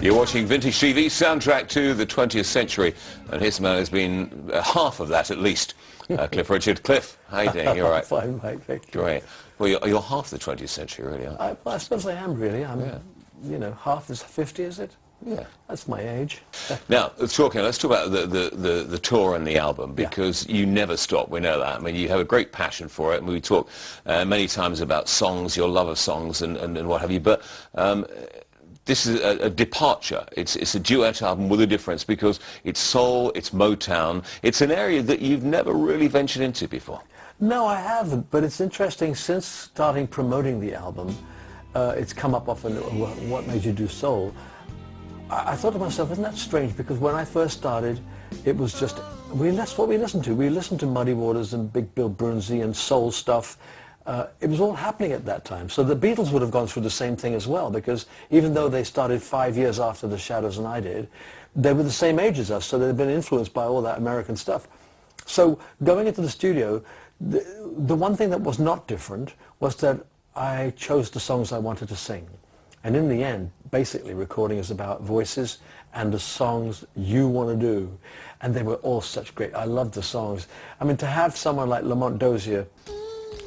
You're watching Vintage TV, soundtrack to the 20th century, and his man has been half of that at least. Cliff Richard. Cliff, how you doing? You all right? Fine, mate. Thank you. Great. Well, you're half the 20th century, really, aren't you? I suppose I am, really. I'm, you know, half is 50, is it? Yeah. That's my age. Now, let's talk about the tour and the album, because you never stop, we know that. I mean, you have a great passion for it, and we talk many times about songs, your love of songs and what have you, but this is a departure. It's a duet album with a difference, because it's soul, it's Motown, it's an area that you've never really ventured into before. No, I haven't, but it's interesting, since starting promoting the album, it's come up often, what made you do soul? I thought to myself, isn't that strange? Because when I first started, it was just, that's what we listened to. We listened to Muddy Waters and Big Bill Broonzy and soul stuff. It was all happening at that time. So the Beatles would have gone through the same thing as well, because even though they started 5 years after the Shadows and I did, they were the same age as us, so they'd been influenced by all that American stuff. So going into the studio, the one thing that was not different was that I chose the songs I wanted to sing. And in the end, basically, recording is about voices and the songs you want to do. And they were all such great. I loved the songs. I mean, to have someone like Lamont Dozier,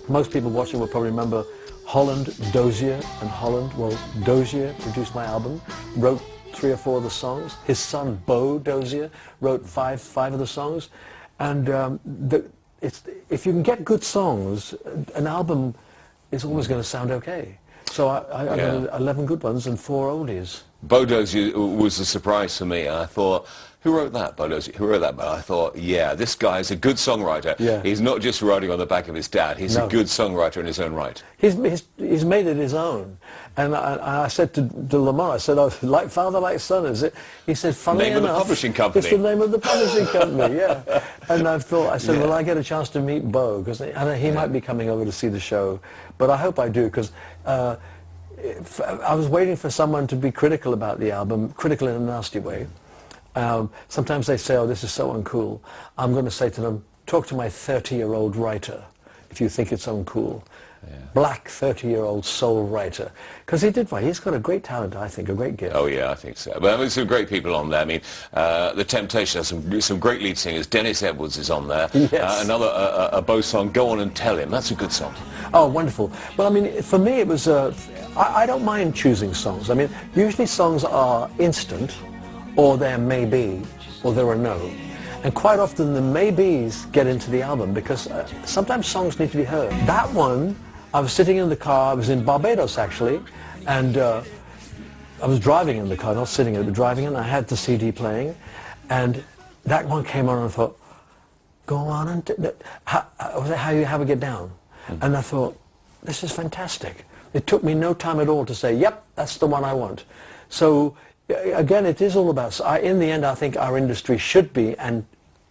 most people watching will probably remember Holland, Dozier, and Holland. Well, Dozier produced my album, wrote 3 or 4 of the songs. His son, Bo Dozier, wrote five of the songs. And if you can get good songs, an album is always going to sound okay. So I got 11 good ones and 4 oldies. Bo Dozier was a surprise for me. I thought, who wrote that, Bo Dozier? Who wrote that? But I thought, yeah, this guy's a good songwriter. Yeah. He's not just writing on the back of his dad. He's a good songwriter in his own right. He's made it his own. And I said to Lamont, I said, oh, like father, like son, is it? He said, funnily enough, name of the publishing company. It's the name of the publishing company, yeah. And I said, well, I get a chance to meet Bo, because he might be coming over to see the show. But I hope I do, because I was waiting for someone to be critical about the album, critical in a nasty way. Sometimes they say, oh, this is so uncool. I'm going to say to them, talk to my 30-year-old writer if you think it's uncool. Yeah. Black 30-year-old soul writer. Because he did right. He's got a great talent, I think, a great gift. Oh, yeah, I think so. But there's some great people on there. I mean, The Temptations has some great lead singers. Dennis Edwards is on there. Yes. Another a Bo song, Go On and Tell Him. That's a good song. Oh, wonderful. Well, I mean, for me, it was... I don't mind choosing songs. I mean, usually songs are instant, or they're maybe, or they're a no. And quite often the maybes get into the album, because sometimes songs need to be heard. That one, I was sitting in the car, I was in Barbados actually, and I was driving in the car, not sitting in it, but driving in, I had the CD playing, and that one came on and I thought, go on and, how we get down? And I thought, this is fantastic. It took me no time at all to say, yep, that's the one I want. So, again, it is all about, in the end, I think our industry should be, and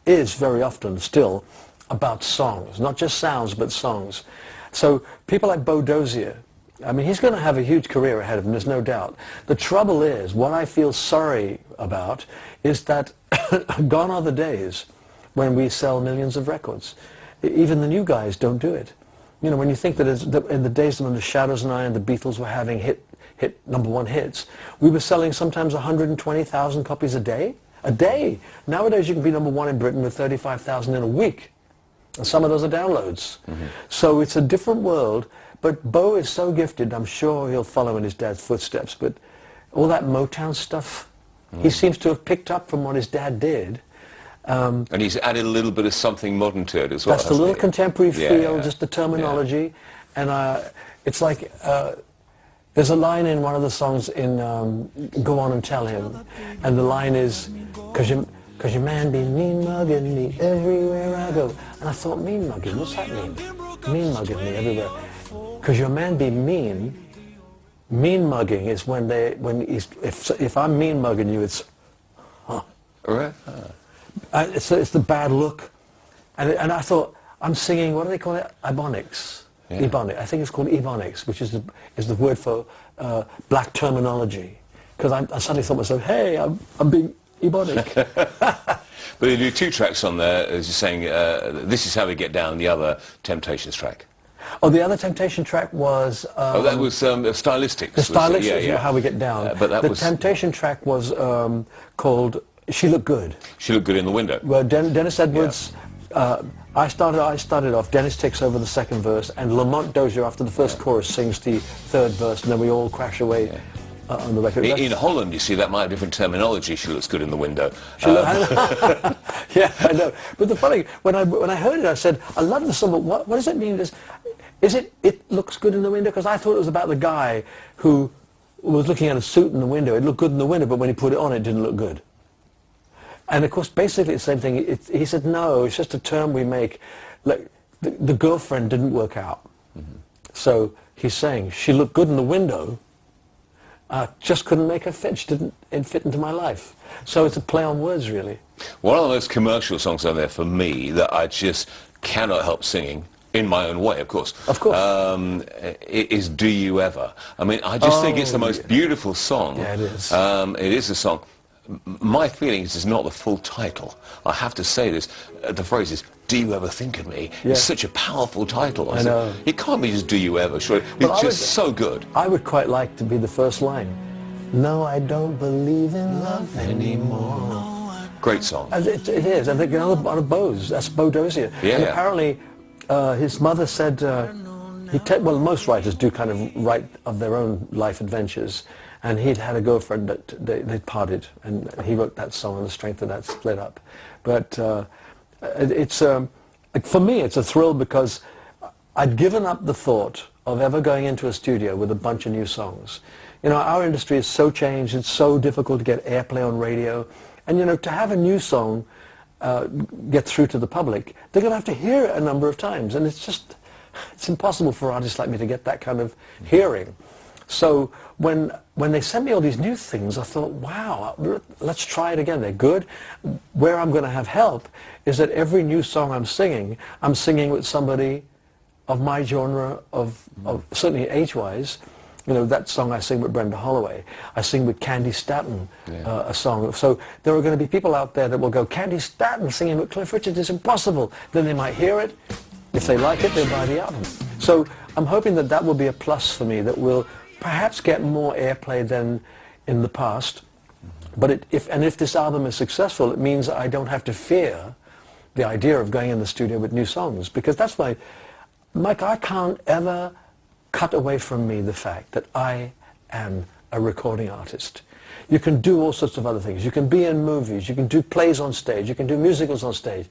is very often still, about songs. Not just sounds, but songs. So people like Bo Dozier, I mean, he's going to have a huge career ahead of him, there's no doubt. The trouble is, what I feel sorry about, is that gone are the days when we sell millions of records. Even the new guys don't do it. You know, when you think that in the days when the Shadows and I and the Beatles were having hit #1 hits, we were selling sometimes 120,000 copies a day. A day! Nowadays you can be #1 in Britain with 35,000 in a week. And some of those are downloads. So it's a different world, but Bo is so gifted, I'm sure he'll follow in his dad's footsteps, but all that Motown stuff, he seems to have picked up from what his dad did. And he's added a little bit of something modern to it as well. That's the little contemporary feel, yeah. just the terminology. And it's like, there's a line in one of the songs in Go On and Tell Him, and the line is, cause your man be mean mugging me everywhere I go. And I thought, mean mugging, what's that mean? Mean mugging me everywhere. Cause your man be mean mugging is if I'm mean mugging you, it's, Right. it's the bad look. And I thought, I'm singing, what do they call it? Ebonics. Yeah. Ebonics. I think it's called Ebonics, which is the word for black terminology. Because I suddenly thought to myself, hey, I'm being Ebonic. But you do 2 tracks on there, as you're saying, This Is How We Get Down, the other Temptations track. Oh, the other Temptation track was... oh, that was Stylistics. The Stylistics, yeah, yeah. How We Get Down. But that the was... Temptation track was called She Looked Good. She Looked Good in the Window. Well, Dennis Edwards... I started off, Dennis takes over the second verse, and Lamont Dozier, after the first chorus, sings the third verse, and then we all crash away on the record. In Holland, you see, that might have different terminology. She looks good in the window. Yeah, I know. But the funny, when I heard it, I said, I love the song, but what does it mean? Is it looks good in the window? Because I thought it was about the guy who was looking at a suit in the window. It looked good in the window, but when he put it on, it didn't look good. And of course, basically the same thing. He said, no, it's just a term we make. Like, the girlfriend didn't work out. Mm-hmm. So he's saying, she looked good in the window, just couldn't make her fit. She didn't fit into my life. So it's a play on words, really. One of the most commercial songs on there for me that I just cannot help singing, in my own way, of course. Of course. Is Do You Ever? I mean, I just think it's the most beautiful song. Yeah, it is. It is a song. My feelings is not the full title. I have to say this. The phrase is, do you ever think of me? Yeah. It's such a powerful title. I know. It can't be just do you ever, sure. It's just so good. I would quite like to be the first line. No, I don't believe in love anymore. Great song. And it is. I think on a Bose. That's Bo Dozier. Yeah. And apparently, his mother said, well, most writers do kind of write of their own life adventures. And he'd had a girlfriend that they'd parted, and he wrote that song on the strength of that split up. But it's for me, it's a thrill because I'd given up the thought of ever going into a studio with a bunch of new songs. You know, our industry is so changed; it's so difficult to get airplay on radio, and you know, to have a new song get through to the public, they're going to have to hear it a number of times, and it's impossible for artists like me to get that kind of hearing. So when they sent me all these new things, I thought, wow, let's try it again. They're good. Where I'm going to have help is that every new song I'm singing with somebody of my genre, of certainly age-wise. You know, that song I sing with Brenda Holloway. I sing with Candy Staton, a song. So there are going to be people out there that will go, Candy Staton singing with Cliff Richard is impossible. Then they might hear it. If they like it, they'll buy the album. So I'm hoping that that will be a plus for me, that will perhaps get more airplay than in the past. But if this album is successful, it means I don't have to fear the idea of going in the studio with new songs, because that's why, Mike, I can't ever cut away from me the fact that I am a recording artist. You can do all sorts of other things. You can be in movies, you can do plays on stage, you can do musicals on stage.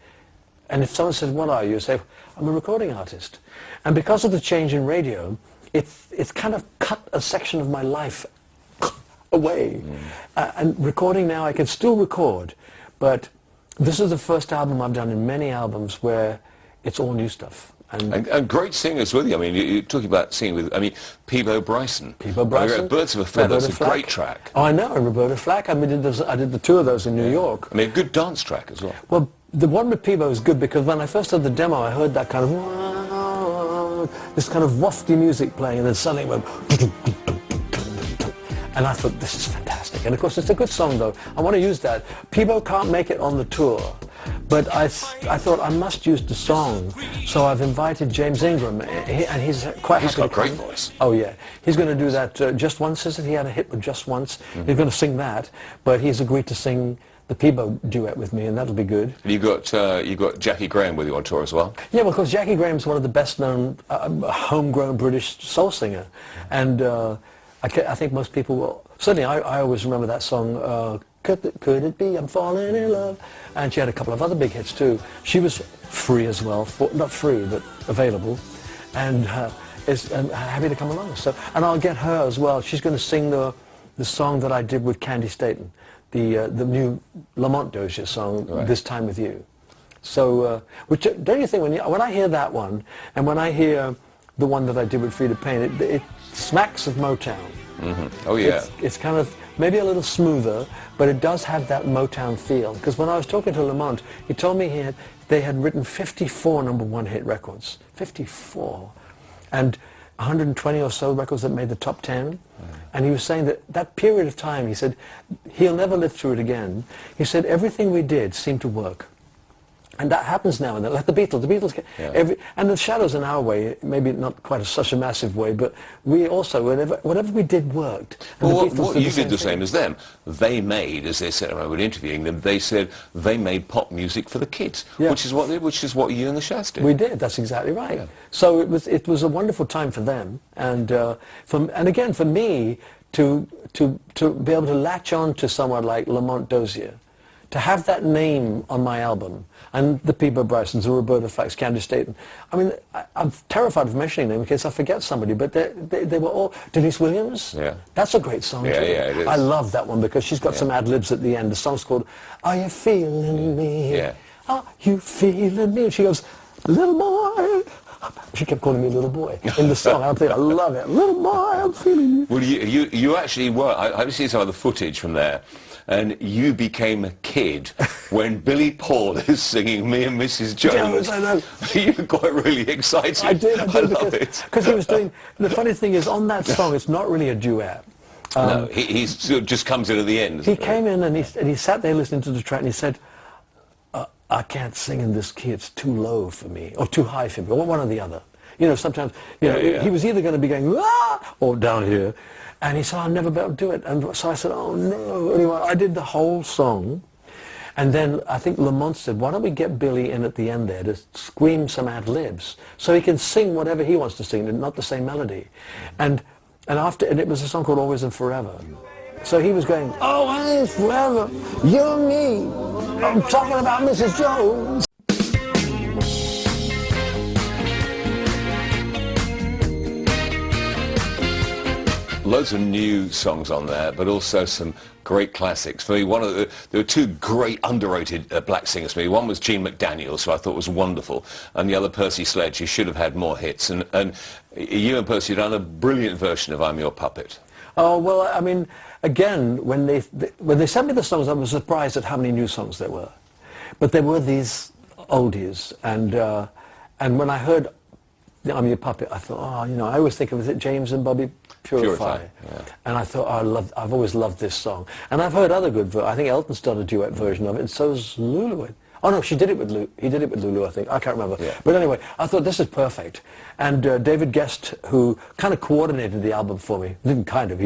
And if someone says, what are you? You say, I'm a recording artist. And because of the change in radio, it's kind of cut a section of my life away. And recording now, I can still record, but this is the first album I've done in many albums where it's all new stuff. And great singers with you. I mean, you're talking about singing with, I mean, Peabo Bryson. Peabo Bryson. Birds of a Feather is a great track. Oh, I know, and Roberta Flack. I mean, I did the two of those in New York. I mean, a good dance track as well. Well, the one with Peabo is good because when I first heard the demo, I heard that kind of, this kind of wafty music playing, and then suddenly it went, and I thought, this is fantastic. And of course, it's a good song, though. I want to use that. Peabo can't make it on the tour, but I thought I must use the song. So I've invited James Ingram, and he's quite happy. He's got a great voice. Oh, yeah. He's going to do that Just Once, isn't he? Had a hit with Just Once. He's going to sing that, but he's agreed to sing the Peabo duet with me, and that'll be good. And you got Jackie Graham with you on tour as well. Yeah, well, because Jackie Graham's one of the best-known homegrown British soul singer, and I think most people will. Certainly, I always remember that song. Could it be I'm falling in love? And she had a couple of other big hits too. She was free as well, not free but available, and is happy to come along. So, and I'll get her as well. She's going to sing the song that I did with Candy Staton. The new Lamont Dozier song, right. This Time With You. So, which don't you think when I hear that one, and when I hear the one that I did with Freda Payne, it smacks of Motown. Mm-hmm. Oh yeah. It's kind of maybe a little smoother, but it does have that Motown feel. Because when I was talking to Lamont, he told me they had written 54 #1 hit records, 54, and 120 or so records that made the top 10. And he was saying that period of time, he said, he'll never live through it again. He said, everything we did seemed to work. And that happens now and then, like the Beatles. The Beatles, and the Shadows in our way, maybe not quite such a massive way, but we also, whatever we did worked. Well, what you did the same as them. They made, as they said, when we were interviewing them, they said they made pop music for the kids, which is what you and the Shaz did. We did. That's exactly right. Yeah. So it was a wonderful time for them, and again for me to be able to latch on to someone like Lamont Dozier, to have that name on my album, and the Peabo Brysons, the Roberta Flack, Candice Dayton. I mean, I'm terrified of mentioning them in case I forget somebody, but they were all... Denise Williams? Yeah. That's a great song, too. Yeah, it is. I love that one because she's got some ad-libs at the end. The song's called Are You Feeling Me? Yeah. Are you feeling me? She goes, little boy... She kept calling me little boy in the song. I love it. Little boy, I'm feeling you. Well, you actually were... I've seen some of the footage from there. And you became a kid when Billy Paul is singing Me and Mrs. Jones. I know. You got really excited. I did because he was doing... The funny thing is, on that song, it's not really a duet. No, he sort of just comes in at the end. He came in and he sat there listening to the track and he said, I can't sing in this key, it's too low for me, or too high for me, or one or the other. You know, sometimes, he was either going to be going, ah, or down here. And he said, I'll never be able to do it. And so I said, oh no. Anyway, I did the whole song. And then I think Lamont said, why don't we get Billy in at the end there to scream some ad-libs so he can sing whatever he wants to sing, not the same melody. And it was a song called Always and Forever. So he was going, always, forever, you and me. I'm talking about Mrs. Jones. Loads of new songs on there, but also some great classics. For me, there were two great underrated black singers for me. One was Gene McDaniel, who I thought was wonderful, and the other Percy Sledge, who should have had more hits. And you and Percy done a brilliant version of I'm Your Puppet. Oh, well, I mean, again, when they sent me the songs, I was surprised at how many new songs there were. But there were these oldies, and when I heard I'm Your Puppet, I thought, I always think of it, James and Bobby Purify. Yeah. And I thought, I've always loved this song. And I've heard other good I think Elton's done a duet version of it, and so's Lulu. Oh no, she did it with Lulu. He did it with Lulu, I think. I can't remember. Yeah. But anyway, I thought this is perfect. And David Guest, who kind of coordinated the album for me, he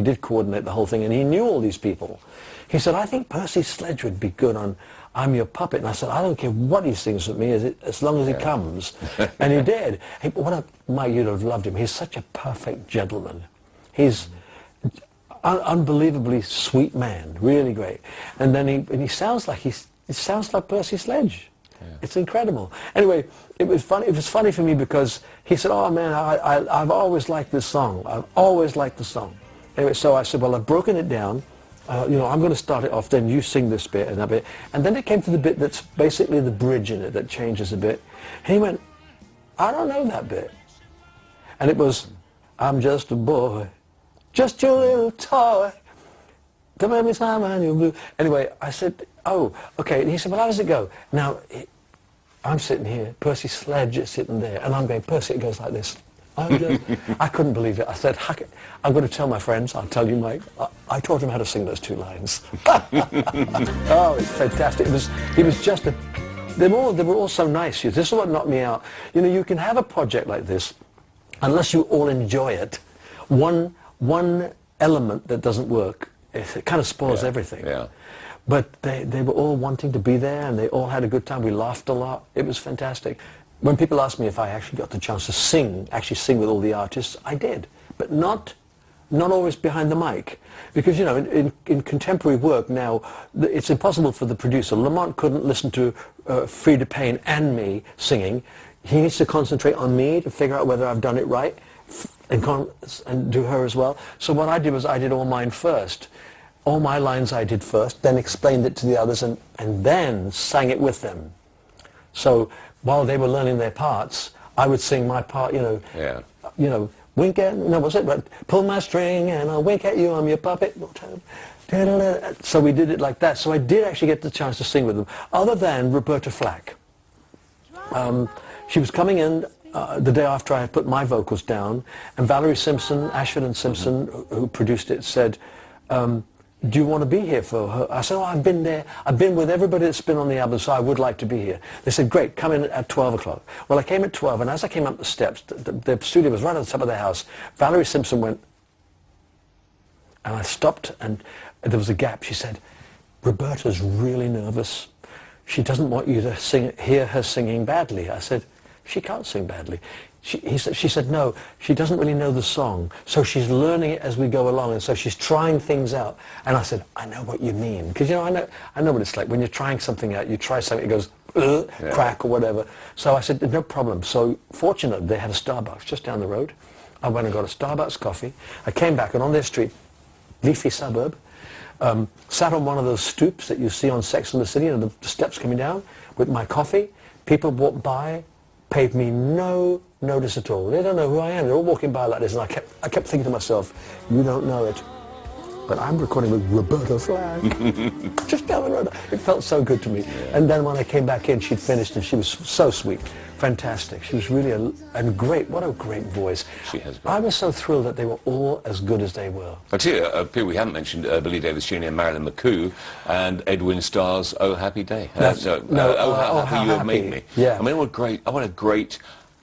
did coordinate the whole thing, and he knew all these people. He said, I think Percy Sledge would be good on I'm Your Puppet. And I said, I don't care what he sings with me as long as he comes. And he did. Mike, you'd have loved him. He's such a perfect gentleman. He's unbelievably sweet man, really great. And then he sounds like Percy Sledge. Yeah. It's incredible. Anyway, it was funny. It was funny for me because he said, "Oh man, I've always liked this song. I've always liked the song." Anyway, so I said, "Well, I've broken it down. I'm going to start it off. Then you sing this bit and that bit." And then it came to the bit that's basically the bridge in it that changes a bit. And he went, "I don't know that bit." And it was, "I'm just a boy, just your little toy. Come every time I knew blue." Anyway, I said, "Oh, okay." And he said, "Well, how does it go?" Now, I'm sitting here, Percy Sledge is sitting there, and I'm going, "Percy, it goes like this." I couldn't believe it. I said, "I'm going to tell my friends. I'll tell you, Mike. I taught him how to sing those two lines." Oh, it's fantastic. He was just they were all so nice. This is what knocked me out. You can have a project like this, unless you all enjoy it. One element that doesn't work, it kind of spoils everything. Yeah. But they were all wanting to be there, and they all had a good time. We laughed a lot. It was fantastic. When people ask me if I actually got the chance to actually sing with all the artists, I did. But not always behind the mic. Because, in contemporary work now, it's impossible for the producer. Lamont couldn't listen to Frida Payne and me singing. He needs to concentrate on me to figure out whether I've done it right, and do her as well. So what I did was I did all mine first. All my lines I did first, then explained it to the others, and then sang it with them. So while they were learning their parts, I would sing my part, wink at, what's it? But pull my string and I'll wink at you, I'm your puppet. So we did it like that. So I did actually get the chance to sing with them, other than Roberta Flack. She was coming in the day after I had put my vocals down, and Valerie Simpson, Ashford and Simpson, who produced it, said, do you want to be here for her? I said, oh, I've been there. I've been with everybody that's been on the album, so I would like to be here. They said, great, come in at 12 o'clock. Well, I came at 12, and as I came up the steps, the studio was right on the top of the house. Valerie Simpson went, and I stopped, and there was a gap. She said, Roberta's really nervous. She doesn't want you to hear her singing badly. I said, she can't sing badly. She said, no, she doesn't really know the song, so she's learning it as we go along, and so she's trying things out. And I said, I know what you mean. Because, you know, I know what it's like. When you're trying something out, you try something, it goes, crack or whatever. So I said, no problem. So fortunately, they had a Starbucks just down the road. I went and got a Starbucks coffee. I came back, and on their street, leafy suburb, sat on one of those stoops that you see on Sex and the City, and the steps coming down with my coffee. People walked by, paid me no notice at all. They don't know who I am. They're all walking by like this, and I kept thinking to myself, you don't know it, but I'm recording with Roberta Flack. Just down the road. It felt so good to me. Yeah. And then when I came back in, she'd finished, and she was so sweet. Fantastic. She was really great. What a great voice. She has been. I was so thrilled that they were all as good as they were. I tell you, people we haven't mentioned, Billy Davis Jr., Marilyn McCoo, and Edwin Starr's Oh Happy Day. How Happy You Have Made Me. Yeah. I mean, what a great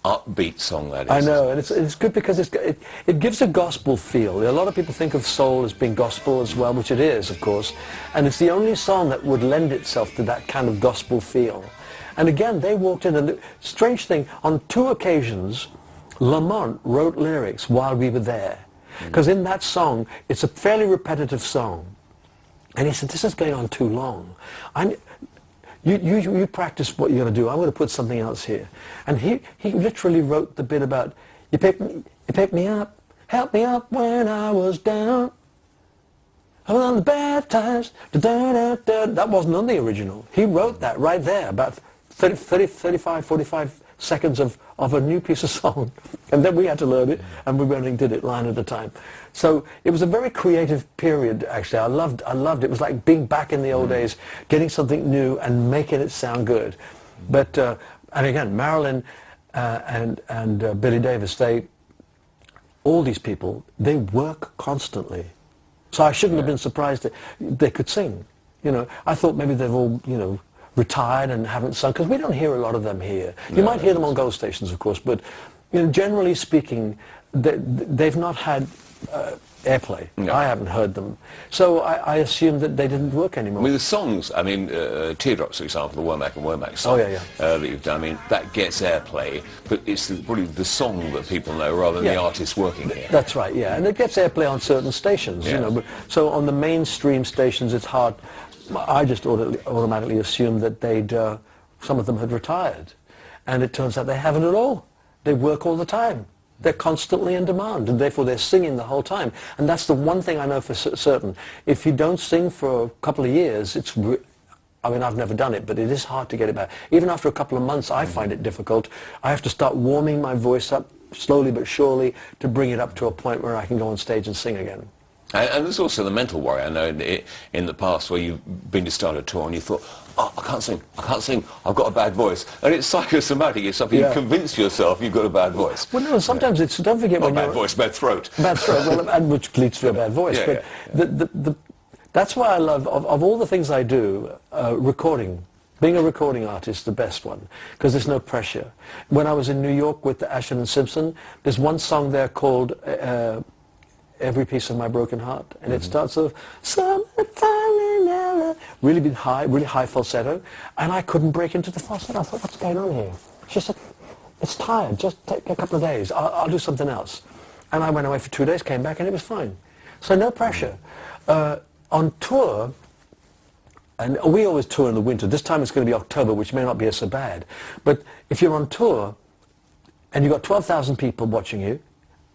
upbeat song that is. I know, and it's good because it gives a gospel feel. A lot of people think of soul as being gospel as well, which it is, of course, and it's the only song that would lend itself to that kind of gospel feel. And again, they walked in, and the strange thing, on 2 occasions, Lamont wrote lyrics while we were there. Because in that song, it's a fairly repetitive song. And he said, this is going on too long. You practice what you're going to do. I'm going to put something else here. And he literally wrote the bit about, you picked me up, helped me up when I was down. I was on the bad times. That wasn't on the original. He wrote that right there, about 35, 45 seconds of a new piece of song. And then we had to learn it, and we went and did it line at a time. So it was a very creative period, actually. I loved it. It was like being back in the old days, getting something new and making it sound good. But, and again, Marilyn and Billy Davis, all these people, they work constantly. So I shouldn't have been surprised that they could sing. You know, I thought maybe they've all, you know, retired and haven't sung, because we don't hear a lot of them here. You might hear them on Gold stations, of course, but, you know, generally speaking, they've not had airplay. No. I haven't heard them. So I assumed that they didn't work anymore. I mean, the songs, I mean, Teardrops, for example, the Womack and Womack song that you've done, I mean, that gets airplay, but it's probably the song that people know rather than the artist working here. That's right, yeah. And it gets airplay on certain stations, you know. But, so on the mainstream stations, it's hard. I just automatically assumed that some of them had retired. And it turns out they haven't at all. They work all the time. They're constantly in demand, and therefore they're singing the whole time. And that's the one thing I know for certain. If you don't sing for a couple of years, I mean, I've never done it, but it is hard to get it back. Even after a couple of months, I find it difficult. I have to start warming my voice up slowly but surely to bring it up to a point where I can go on stage and sing again. And there's also the mental worry. I know in the past where you've been to start a tour and you thought, oh, I can't sing, I've got a bad voice. And it's psychosomatic, it's something you've convinced yourself you've got a bad voice. Well, no, sometimes it's, don't forget when bad voice, bad throat. Bad throat, well, and which leads to a bad voice. That's why I love, of all the things I do, recording. Being a recording artist, the best one, because there's no pressure. When I was in New York with Ashford and Simpson, there's one song there called Every Piece of My Broken Heart, and it starts off, really high falsetto, and I couldn't break into the falsetto. I thought, what's going on here? She said, it's tired, just take a couple of days, I'll do something else. And I went away for 2 days, came back, and it was fine. So no pressure. On tour, and we always tour in the winter. This time it's going to be October, which may not be so bad. But if you're on tour, and you've got 12,000 people watching you,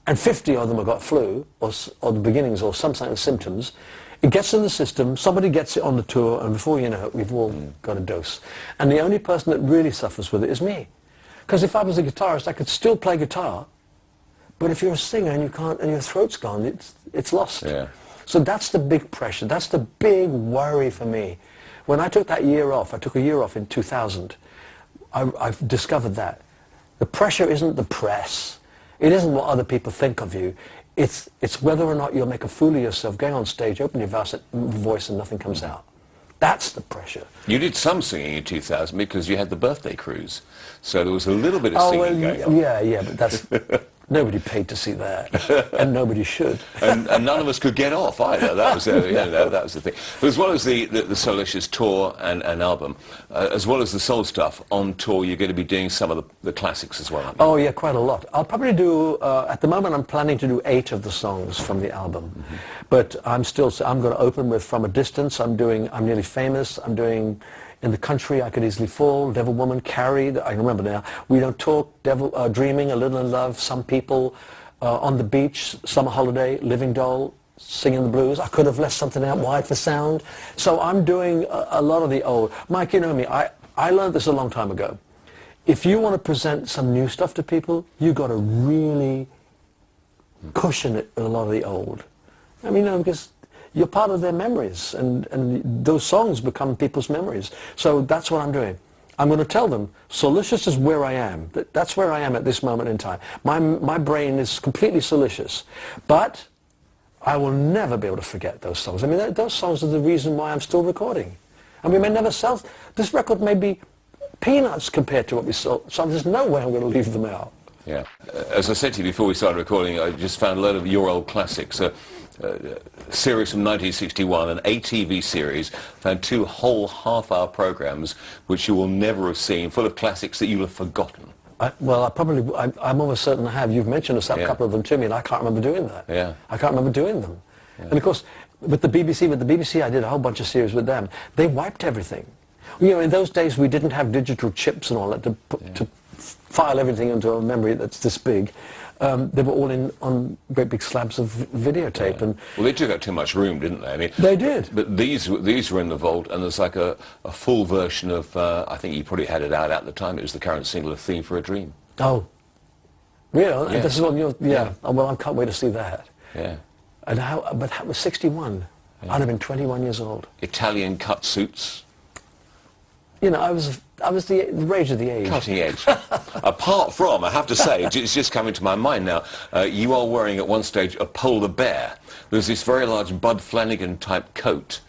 and 50 of them have got flu, or the beginnings, or some kind of symptoms, it gets in the system, somebody gets it on the tour, and before you know it, we've all got a dose. And the only person that really suffers with it is me. Because if I was a guitarist, I could still play guitar, but if you're a singer and you can't, and your throat's gone, it's lost. Yeah. So that's the big pressure, that's the big worry for me. When I took that year off, I took a year off in 2000, I've discovered that. The pressure isn't the press. It isn't what other people think of you. It's whether or not you'll make a fool of yourself, going on stage, open your voice and nothing comes out. That's the pressure. You did some singing in 2000 because you had the birthday cruise, so there was a little bit of singing going on. Yeah, but that's nobody paid to see that, and nobody should. and none of us could get off either. That was that was the thing. But as well as the Soulicious tour and album, as well as the soul stuff on tour, you're going to be doing some of the classics as well, aren't you? Oh yeah, quite a lot. I'll probably do. At the moment, I'm planning to do 8 of the songs from the album, but I'm going to open with From a Distance. I'm Nearly Famous. I'm doing In the Country, I Could Easily Fall, Devil Woman, Carried, I remember now, We Don't Talk, Dreaming, A Little in Love, Some People, On the Beach, Summer Holiday, Living Doll, Singing the Blues. I could have left something out, Wired for Sound. So I'm doing a lot of the old. Mike, you know me, I learned this a long time ago. If you want to present some new stuff to people, you've got to really cushion it with a lot of the old. I mean, because you're part of their memories, and those songs become people's memories. So that's what I'm doing. I'm going to tell them, Soulicious is where I am. That's where I am at this moment in time. My brain is completely Soulicious. But I will never be able to forget those songs. I mean, those songs are the reason why I'm still recording. And we may never sell. This record may be peanuts compared to what we sold. So there's no way I'm going to leave them out. Yeah. As I said to you before we started recording, I just found a load of your old classics. Series from 1961, an ATV series, found 2 whole half-hour programs which you will never have seen, full of classics that you'll have forgotten. I'm almost certain I have. You've mentioned a couple of them to me, and I can't remember doing that. Yeah. I can't remember doing them. Yeah. And of course, with the BBC, I did a whole bunch of series with them. They wiped everything. You know, in those days, we didn't have digital chips and all that to file everything into a memory that's this big. They were all on great big slabs of videotape. Yeah. Well, they took up too much room, didn't they? I mean, they did. But these were in the vault, and there's like a full version of, I think you probably had it out at the time, it was the current single of Theme for a Dream. Oh. Really? Yeah. This is on your, yeah. Oh, well, I can't wait to see that. Yeah. And but that was 61. Yeah. I'd have been 21 years old. Italian cut suits. You know, I was the rage of the age. Cutting edge. Apart from, I have to say, it's just coming to my mind now, you are wearing at one stage a polar bear. There's this very large Bud Flanagan type coat,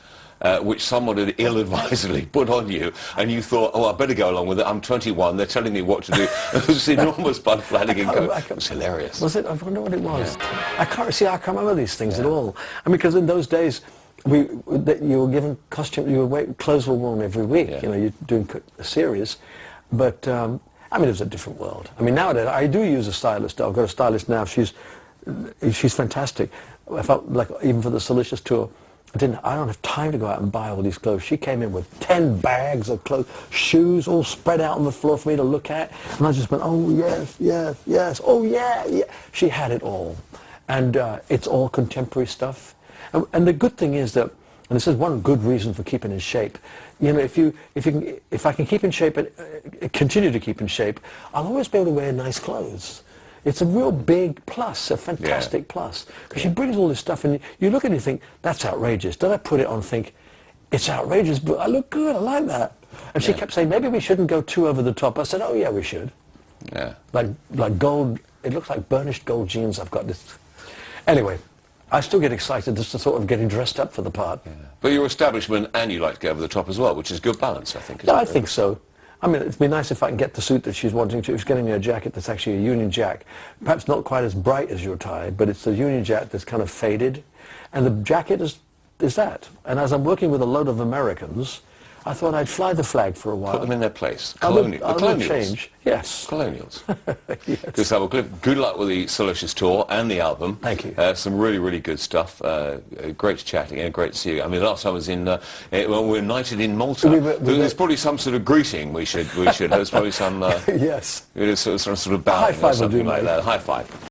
which someone had ill-advisedly put on you, and you thought, oh, I better go along with it. I'm 21, they're telling me what to do. There's this enormous Bud Flanagan coat. It was hilarious. Was it? I wonder what it was. Yeah. I can't remember these things at all. I mean, because in those days, you were given costume, clothes were worn every week. Yeah. You know, you're doing a series, but I mean, it was a different world. I mean, nowadays I do use a stylist. I've got a stylist now. She's fantastic. I felt like even for the Soulicious tour, I don't have time to go out and buy all these clothes. She came in with 10 bags of clothes, shoes all spread out on the floor for me to look at, and I just went, oh yes, yes, yes, oh yeah, yeah. She had it all, and it's all contemporary stuff. And the good thing is that, and this is one good reason for keeping in shape, you know, if I can keep in shape and continue to keep in shape, I'll always be able to wear nice clothes. It's a real big plus, a fantastic plus, because she brings all this stuff, and you look at it and think, that's outrageous. Then I put it on and think, it's outrageous, but I look good, I like that. And she kept saying, maybe we shouldn't go too over the top. I said, oh yeah, we should. Yeah. Like gold, it looks like burnished gold jeans. I've got this. Anyway. I still get excited just to sort of getting dressed up for the part. Yeah. But you're establishment and you like to go over the top as well, which is good balance, I think. Yeah, I think so. I mean, it'd be nice if I can get the suit that she's wanting to. She's getting me a jacket that's actually a Union Jack. Perhaps not quite as bright as your tie, but it's a Union Jack that's kind of faded. And the jacket is that. And as I'm working with a load of Americans, I thought I'd fly the flag for a while. Put them in their place. I will change. Yes. Colonials. Yes. Good stuff. Well, Cliff, good luck with the Soulicious tour and the album. Thank you. Some really, really good stuff. Great chatting and great to see you. I mean, last time I was in, well, we were knighted in Malta. There's probably some sort of greeting we should have. There's probably some, yes. Some sort of bowing or something like that. High five.